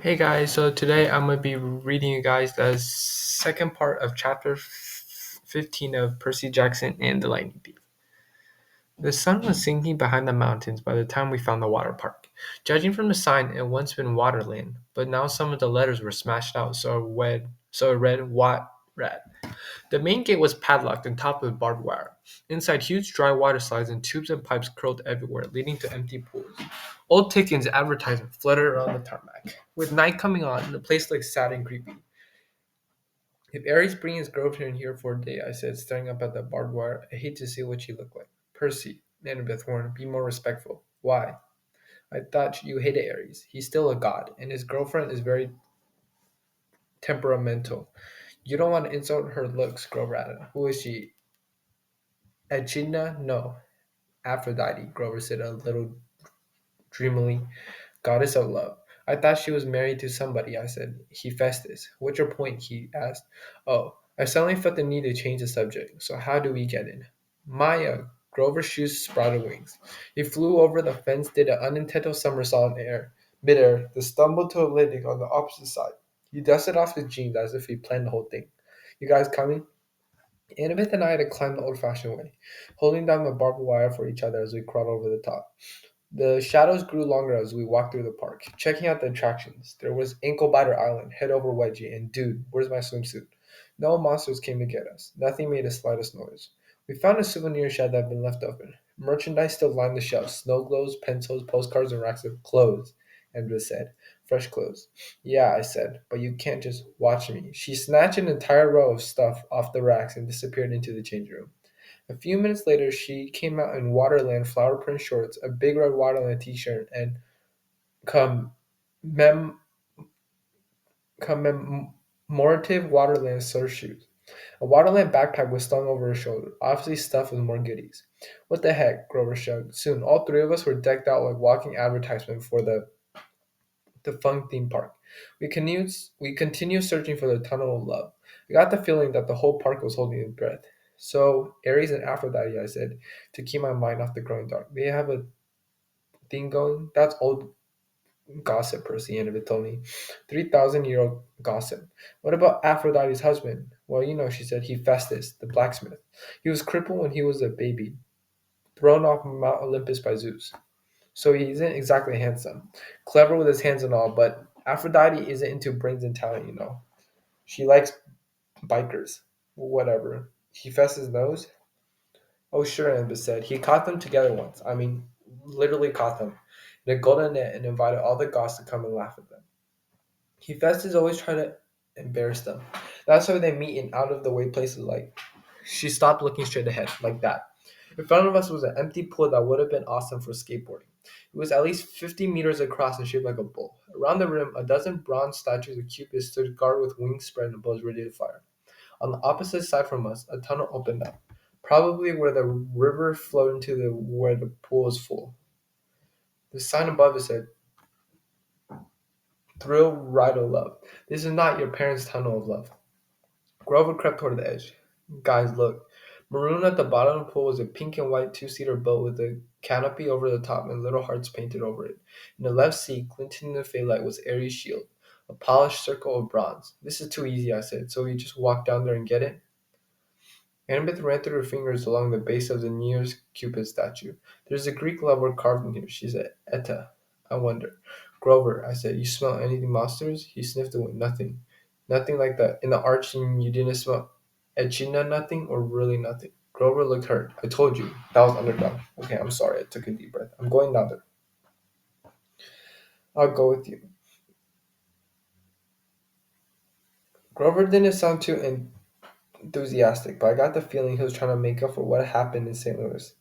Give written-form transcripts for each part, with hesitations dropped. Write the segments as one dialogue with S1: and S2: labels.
S1: Hey guys, so today I'm going to be reading you guys the second part of chapter 15 of Percy Jackson and the Lightning Thief. The sun was sinking behind the mountains by the time we found the water park. Judging from the sign, it had once been Waterland, but now some of the letters were smashed out, so it read Wat Rat. The main gate was padlocked and topped with barbed wire. Inside, huge dry water slides and tubes and pipes curled everywhere, leading to empty pools. Old Ticken's advertisement fluttered around the tarmac. With night coming on, the place looked sad and creepy. If Aries bring his girlfriend here for a day, I said, staring up at the barbed wire, I hate to see what she looked like. Percy, Annabeth warned, be more respectful. Why? I thought you hated Aries. He's still a god, and his girlfriend is very temperamental. You don't want to insult her looks, Grover added. Who is she? Echidna? No. Aphrodite, Grover said a little dreamily. Goddess of love. I thought she was married to somebody, I said. Hephaestus. What's your point? He asked. Oh, I suddenly felt the need to change the subject. So how do we get in? Maya. Grover's shoes sprouted wings. He flew over the fence, did an unintentional somersault in air. Midair, then stumbled to a landing on the opposite side. He dusted off his jeans as if he planned the whole thing. You guys coming? Annabeth and I had to climb the old-fashioned way, holding down the barbed wire for each other as we crawled over the top. The shadows grew longer as we walked through the park, checking out the attractions. There was Ankle Biter Island, Head Over Wedgie, and Dude, Where's My Swimsuit? No monsters came to get us. Nothing made the slightest noise. We found a souvenir shed that had been left open. Merchandise still lined the shelves, snow globes, pencils, postcards, and racks of clothes, Andrew said. Fresh clothes. Yeah, I said, but you can't just watch me. She snatched an entire row of stuff off the racks and disappeared into the change room. A few minutes later, she came out in Waterland flower print shorts, a big red Waterland t-shirt, and commem- commemorative Waterland surf shoes. A Waterland backpack was slung over her shoulder, obviously stuffed with more goodies. What the heck? Grover shrugged. Soon, all three of us were decked out like walking advertisement for the fun theme park. We continued searching for the tunnel of love. I got the feeling that the whole park was holding its breath. So, Ares and Aphrodite, I said, to keep my mind off the growing dark. They have a thing going? That's old gossip, Percy Annabeth told me. 3,000-year-old gossip. What about Aphrodite's husband? Well, she said, Hephaestus, the blacksmith. He was crippled when he was a baby, thrown off Mount Olympus by Zeus. So he isn't exactly handsome. Clever with his hands and all, but Aphrodite isn't into brains and talent. She likes bikers. Whatever. Hephaestus knows? Oh, sure, Annabeth said. He caught them together once. I mean, literally caught them in a golden net and invited all the gods to come and laugh at them. Hephaestus always tried to embarrass them. That's why they meet in out-of-the-way places like... She stopped looking straight ahead, like that. In front of us was an empty pool that would have been awesome for skateboarding. It was at least 50 meters across and shaped like a bowl. Around the rim, a dozen bronze statues of Cupid stood guard with wings spread and bows ready to fire. On the opposite side from us, a tunnel opened up, probably where the river flowed into where the pool was full. The sign above it said, Thrill, Ride, or Love. This is not your parents' tunnel of love. Grover crept toward the edge. Guys, look. Maroon at the bottom of the pool was a pink and white two-seater boat with a canopy over the top and little hearts painted over it. In the left seat, glinting in the fadelight, was Ares' shield, a polished circle of bronze. This is too easy, I said, so we just walk down there and get it? Annabeth ran through her fingers along the base of the nearest Cupid statue. There's a Greek lover carved in here, she said. Etta. I wonder. Grover, I said, you smell anything monsters? He sniffed away. Nothing. Nothing like that. In the arch, you didn't smell echidna nothing or really nothing. Grover looked hurt. I told you. That was underdog. Okay, I'm sorry. I took a deep breath. I'm going down there. I'll go with you. Grover didn't sound too enthusiastic, but I got the feeling he was trying to make up for what happened in St. Louis.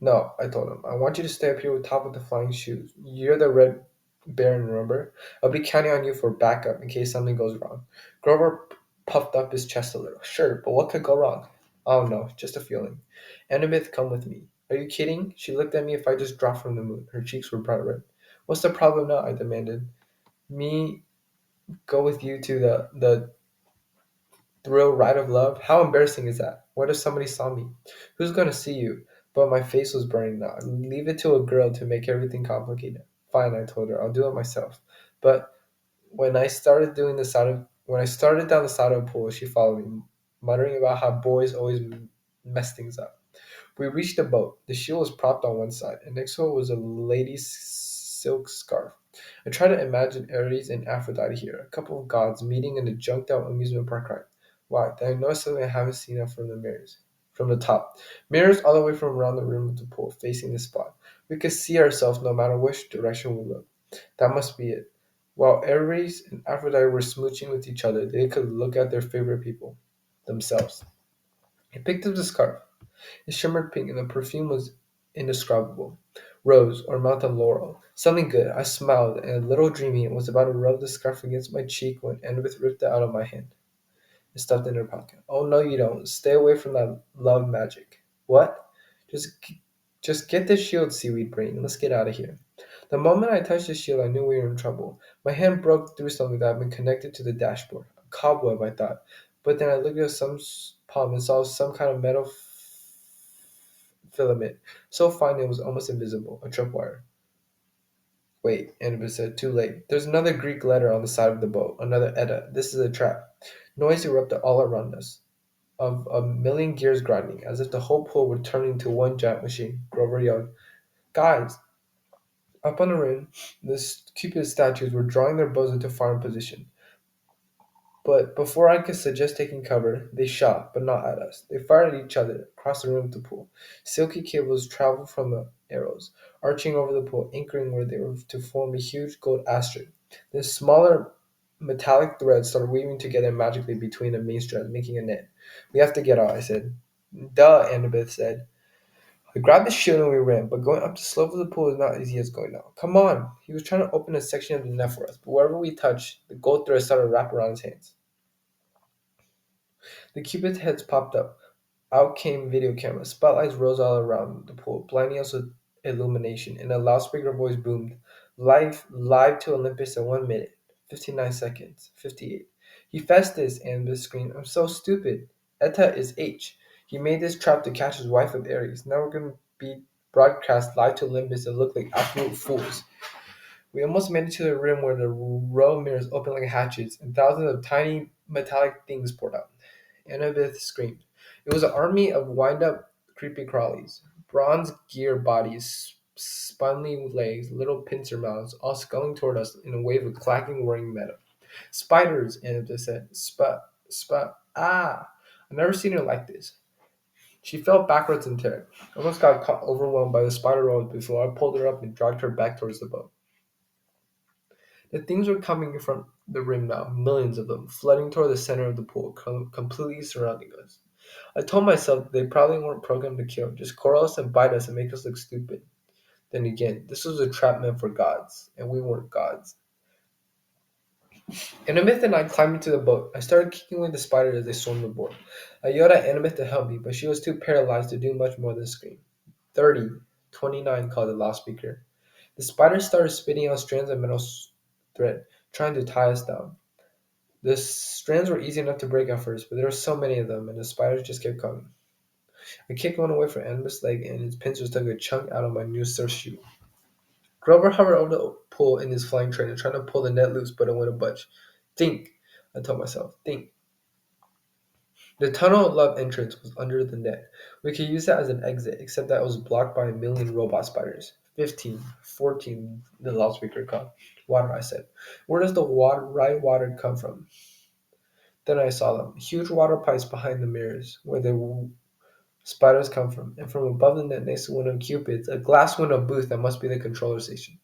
S1: No, I told him. I want you to stay up here with top of the flying shoes. You're the Red Baron, remember? I'll be counting on you for backup in case something goes wrong. Grover puffed up his chest a little. Sure, but what could go wrong? Oh no, just a feeling. Annabeth, come with me. Are you kidding? She looked at me if I just dropped from the moon. Her cheeks were bright red. What's the problem now? I demanded. Me go with you to the thrill ride of love? How embarrassing is that? What if somebody saw me? Who's going to see you? But my face was burning now. Leave it to a girl to make everything complicated. Fine, I told her. I'll do it myself. But when I started down the side of the pool, she followed me, muttering about how boys always mess things up. We reached the boat. The shield was propped on one side, and next to it was a lady's silk scarf. I tried to imagine Ares and Aphrodite here, a couple of gods meeting in a junked out amusement park ride. Why? Then I noticed something I haven't seen up from the mirrors. From the top. Mirrors all the way from around the room of the pool, facing the spot. We could see ourselves no matter which direction we looked. That must be it. While Ares and Aphrodite were smooching with each other, they could look at their favorite people, themselves. I picked up the scarf. It shimmered pink, and the perfume was indescribable. Rose, or mountain laurel. Something good. I smiled, and a little dreamy, and was about to rub the scarf against my cheek when Annabeth ripped it out of my hand and stuffed it in her pocket. Oh, no, you don't. Stay away from that love magic. What? Just, just get the shield, seaweed brain, and let's get out of here. The moment I touched the shield, I knew we were in trouble. My hand broke through something that had been connected to the dashboard. A cobweb, I thought. But then I looked at some palm and saw some kind of metal filament, so fine it was almost invisible, a tripwire. Wait, Annabeth said, too late. There's another Greek letter on the side of the boat, another Edda. This is a trap. Noise erupted all around us, of a million gears grinding, as if the whole pool were turning into one giant machine. Grover yelled, Guys! Up on the rim, the Cupid statues were drawing their bows into firing position. But before I could suggest taking cover, they shot, but not at us. They fired at each other across the room of the pool. Silky cables traveled from the arrows, arching over the pool, anchoring where they were to form a huge gold asterisk. Then smaller metallic threads started weaving together magically between the main strands, making a net. We have to get out, I said. Duh, Annabeth said. I grabbed the shield and we ran, but going up the slope of the pool is not easy as going down. Come on! He was trying to open a section of the net for us, but wherever we touched, the gold thread started to wrap around his hands. The Cupid's heads popped up. Out came video cameras. Spotlights rose all around the pool, blinding us with illumination, and a loudspeaker voice boomed. Live to Olympus in 1 minute. 59 seconds. 58. He fessed this, and screamed, I'm so stupid. Eta is H. He made this trap to catch his wife with Ares. Now we're going to be broadcast live to Olympus and look like absolute fools. We almost made it to the rim where the row mirrors opened like hatchets, and thousands of tiny metallic things poured out. Annabeth screamed. It was an army of wind-up creepy crawlies, bronze gear bodies, spindly legs, little pincer mouths, all sculling toward us in a wave of clacking, whirring metal. Spiders, Annabeth said. Ah! I've never seen her like this. She fell backwards in terror. Almost got caught overwhelmed by the spider webs before I pulled her up and dragged her back towards the boat. The things were coming from the rim now, millions of them, flooding toward the center of the pool, completely surrounding us. I told myself that they probably weren't programmed to kill, just coral us and bite us and make us look stupid. Then again, this was a trap meant for gods, and we weren't gods. Annabeth and I climbed into the boat. I started kicking away the spiders as they swarmed aboard. I yelled at Annabeth to help me, but she was too paralyzed to do much more than scream. 30, 29, called the loudspeaker. The spiders started spitting out strands of metal thread, trying to tie us down. The strands were easy enough to break at first, but there were so many of them, and the spiders just kept coming. I kicked one away from Annabeth's leg, and its pincers took a chunk out of my new surf shoe. Grover hovered over the pool in his flying trainer, trying to pull the net loose, but it wouldn't budge. Think, I told myself, think. The tunnel of love entrance was under the net. We could use that as an exit, except that it was blocked by a million robot spiders. 15, 14, the loudspeaker called. Water, I said. Where does the right water come from? Then I saw them. Huge water pipes behind the mirrors, where the spiders come from. And from above the net next to one of Cupid's, a glass window booth that must be the controller station.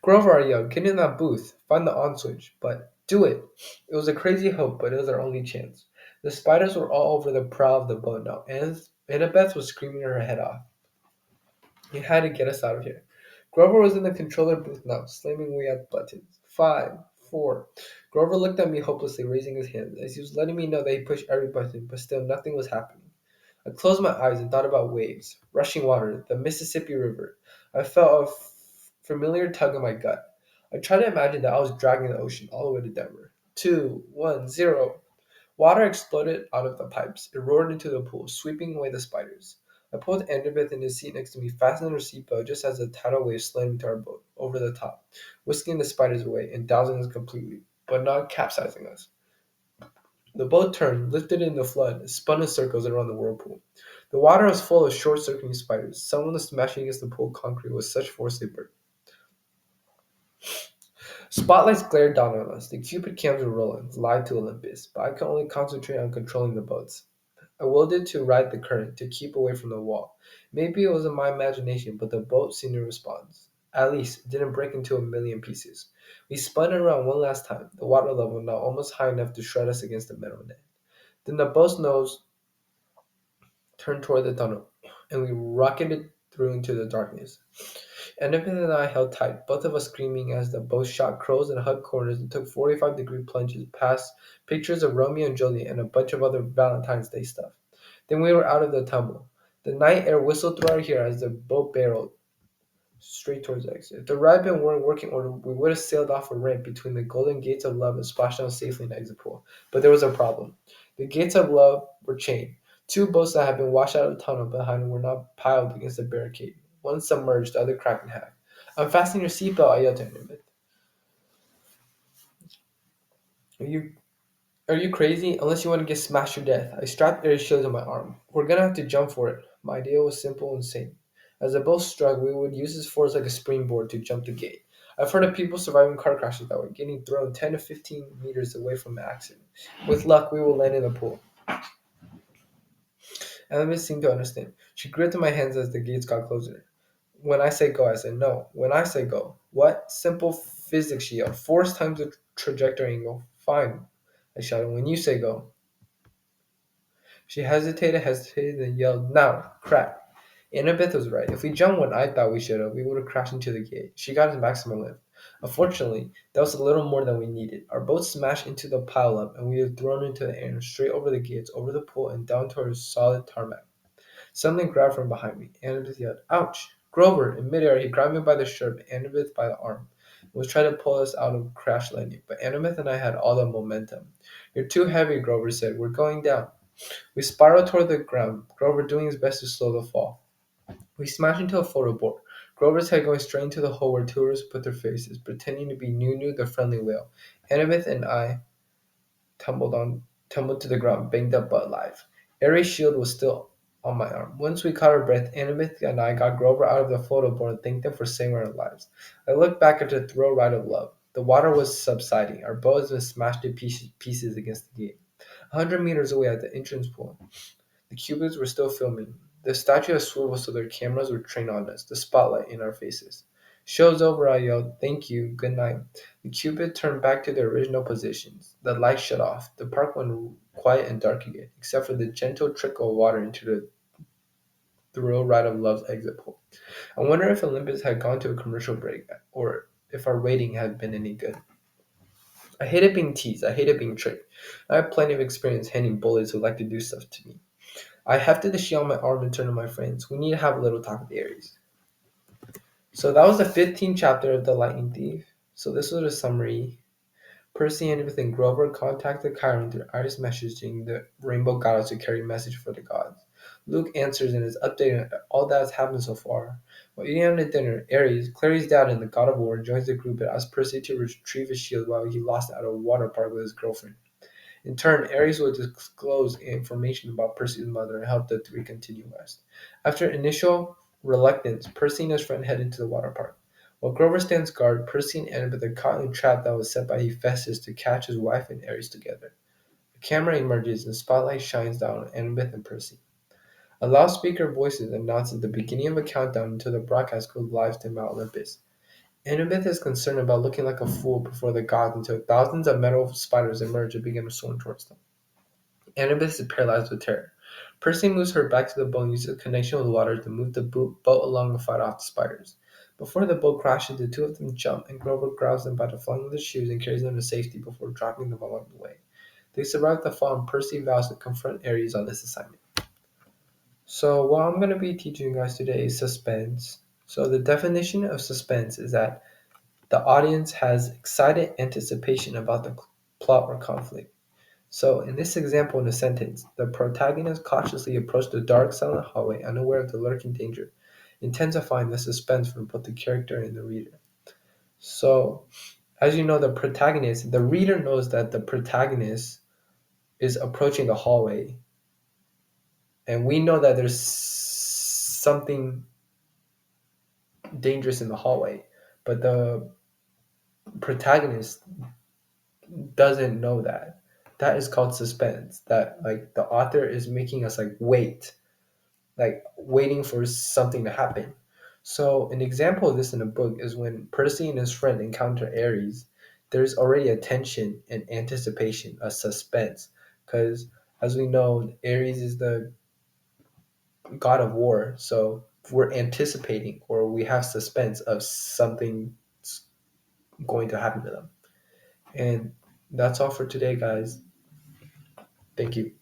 S1: Grover, I yelled, get in that booth. Find the on switch. But do it. It was a crazy hope, but it was our only chance. The spiders were all over the prow of the boat now, and Annabeth was screaming her head off. He had to get us out of here. Grover was in the controller booth now, slamming away at buttons. 5, 4. Grover looked at me hopelessly, raising his hands, as he was letting me know that he pushed every button, but still nothing was happening. I closed my eyes and thought about waves, rushing water, the Mississippi River. I felt a familiar tug in my gut. I tried to imagine that I was dragging the ocean all the way to Denver. 2, 1, 0. Water exploded out of the pipes. It roared into the pool, sweeping away the spiders. I pulled Annabeth in his seat next to me, fastened her seatbelt just as the tidal wave slammed into our boat, over the top, whisking the spiders away and dousing us completely, but not capsizing us. The boat turned, lifted in the flood, and spun in circles around the whirlpool. The water was full of short-circuiting spiders. Some of them smashing against the pool concrete with such force they burst. Spotlights glared down on us. The Cupid cams were rolling, live to Olympus, but I could only concentrate on controlling the boats. I willed it to ride the current, to keep away from the wall. Maybe it was in my imagination, but the boat seemed to respond. At least, it didn't break into a million pieces. We spun it around one last time, the water level now almost high enough to shred us against the metal net. Then the boat's nose turned toward the tunnel, and we rocketed through into the darkness. Annabeth and I held tight, both of us screaming as the boat shot crows and hugged corners and took 45-degree plunges past pictures of Romeo and Juliet and a bunch of other Valentine's Day stuff. Then we were out of the tumble. The night air whistled through our ear as the boat barreled straight towards the exit. If the ride been weren't working order, we would have sailed off a ramp between the golden gates of love and splashed down safely in the exit pool. But there was a problem. The gates of love were chained. Two boats that had been washed out of the tunnel behind were now piled against the barricade. One submerged, the other cracked in half. Unfasten your seatbelt, I yelled to him. Are you Are you crazy? Unless you want to get smashed to death. I strapped air shields on my arm. We're gonna have to jump for it. My idea was simple and sane. As the boat struck, we would use this force like a springboard to jump the gate. I've heard of people surviving car crashes that way, getting thrown 10 to 15 meters away from the accident. With luck, we will land in the pool. Annabeth seemed to understand. She gripped my hands as the gates got closer. When I say go, I said no. When I say go. What? Simple physics, she yelled. Force times the trajectory angle. Fine, I shouted. When you say go. She hesitated, then yelled, now, crack. Annabeth was right. If we jumped when I thought we should have, we would have crashed into the gate. She got his maximum lift. Unfortunately, that was a little more than we needed. Our boat smashed into the pile-up, and we were thrown into the air, straight over the gates, over the pool, and down towards solid tarmac. Something grabbed from behind me. Annabeth yelled, ouch! Grover! In midair, he grabbed me by the shirt, Annabeth by the arm, and was trying to pull us out of crash landing, but Annabeth and I had all the momentum. You're too heavy, Grover said. We're going down. We spiraled toward the ground, Grover doing his best to slow the fall. We smashed into a photo board, Grover's head going straight into the hole where tourists put their faces, pretending to be Nunu the friendly whale. Annabeth and I tumbled to the ground, banged up but alive. Aries' shield was still on my arm. Once we caught our breath, Annabeth and I got Grover out of the photo board and thanked them for saving our lives. I looked back at the thrill ride of love. The water was subsiding. Our boat had been smashed to pieces against the gate. 100 meters away at the entrance pool, the Cupids were still filming. The statue had swiveled so their cameras were trained on us, the spotlight in our faces. Show's over, I yelled. Thank you. Good night. The Cupid turned back to their original positions. The lights shut off. The park went quiet and dark again, except for the gentle trickle of water into the thrill ride of love's exit pool. I wonder if Olympus had gone to a commercial break, or if our rating had been any good. I hated being teased. I hated being tricked. I have plenty of experience handling bullies who like to do stuff to me. I hefted the shield on my arm and turned to my friends. We need to have a little talk with Ares. So that was the 15th chapter of The Lightning Thief. So this was a summary. Percy and within Grover contacted Chiron through Iris messaging the Rainbow Goddess to carry a message for the gods. Luke answers and is updating all that has happened so far. While eating at dinner, Ares, Clary's dad and the god of war, joins the group and asks Percy to retrieve his shield while he lost it at a water park with his girlfriend. In turn, Ares will disclose information about Percy's mother and help the three continue west. After initial reluctance, Percy and his friend head into the water park. While Grover stands guard, Percy and Annabeth are caught in a trap that was set by Hephaestus to catch his wife and Ares together. A camera emerges and spotlight shines down on Annabeth and Percy. A loudspeaker voices announces the beginning of a countdown until the broadcast goes live to Mount Olympus. Annabeth is concerned about looking like a fool before the gods until thousands of metal spiders emerge and begin to swarm towards them. Annabeth is paralyzed with terror. Percy moves her back to the boat and uses a connection with water to move the boat along and fight off the spiders. Before the boat crashes, the two of them jump, and Grover grabs them by the flank of their shoes and carries them to safety before dropping them along the way. They survive the fall, and Percy vows to confront Ares on this assignment. So what I'm going to be teaching you guys today is suspense. So the definition of suspense is that the audience has excited anticipation about the plot or conflict. So, in this example in a sentence, the protagonist cautiously approached the dark, silent hallway, unaware of the lurking danger, intensifying the suspense for both the character and the reader. So, as you know, the reader knows that the protagonist is approaching the hallway, and we know that there's something dangerous in the hallway, but the protagonist doesn't know that. That is called suspense. That like the author is making us like waiting for something to happen. So an example of this in a book is when Percy and his friend encounter Ares. There's already a tension and anticipation, a suspense, because as we know, Ares is the god of war. So we're anticipating or we have suspense of something going to happen to them. And that's all for today, guys. Thank you.